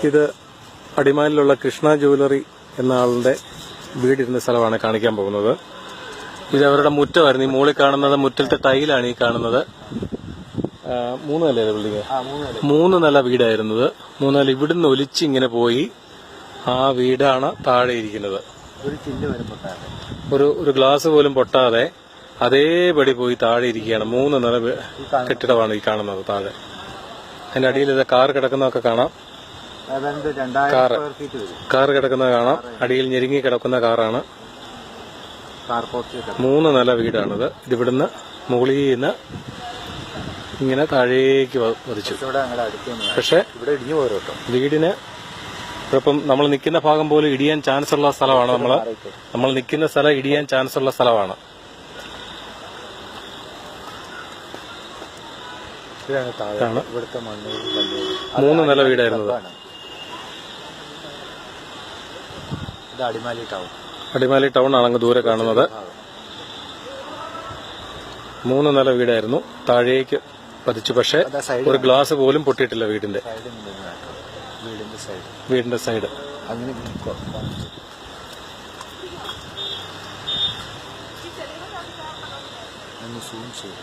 ഇത് അടിമാലിലുള്ള കൃഷ്ണ ജ്വല്ലറി എന്ന ആളുടെ വീടിരുന്ന സ്ഥലമാണ് കാണിക്കാൻ പോകുന്നത്. ഇത് അവരുടെ മുറ്റമായിരുന്നു. ഈ മുകളിൽ കാണുന്നത് മുറ്റത്തെ ടൈലാണ് ഈ കാണുന്നത്. 3 നിലയല്ലേ ബിൽഡിംഗ്? 3 നില വീടായിരുന്നത്. 3 നില ഇവിടുന്ന് ഒലിച്ചിങ്ങനെ പോയി ആ വീടാണ് താഴെ ഇരിക്കുന്നത്. ഒരു ഗ്ലാസ് പോലും പൊട്ടാതെ അതേപടി പോയി താഴെ ഇരിക്കുകയാണ്. 3 നില കെട്ടിടമാണ് ഈ കാണുന്നത് താഴെ. അതിന്റെ അടിയിൽ ഇത് കാർ കിടക്കുന്നതൊക്കെ കാണാം. കാർ കിടക്കുന്നത് കാണാം. അടിയിൽ ഞെരുങ്ങി കിടക്കുന്ന കാറാണ്. 3 നില വീടാണിത്. ഇതിവിടുന്ന് മുകളിൽ നിന്ന് ഇങ്ങനെ താഴേക്ക് പതിച്ചു. പക്ഷെ വീടിന് ഇപ്പം നമ്മൾ നിൽക്കുന്ന ഭാഗം പോലും ഇടിയാൻ ചാൻസ് ഉള്ള സ്ഥലമാണ്. നമ്മൾ നിൽക്കുന്ന സ്ഥലം ഇടിയാൻ ചാൻസ് ഉള്ള സ്ഥലമാണ്. ഇവിടുത്തെ മണ്ണ് 3 നില വീടായിരുന്നത്. ഇത് അടിമാലി ടൗൺ ആണ് അങ്ങ് ദൂരെ കാണുന്നത്. 3 നില വീടായിരുന്നു. താഴേക്ക് പതിച്ചു. പക്ഷെ ഒരു ഗ്ലാസ് പോലും പൊട്ടിയിട്ടില്ല വീടിന്റെ സൈഡ്. അങ്ങനെ സൂം ചെയ്യും.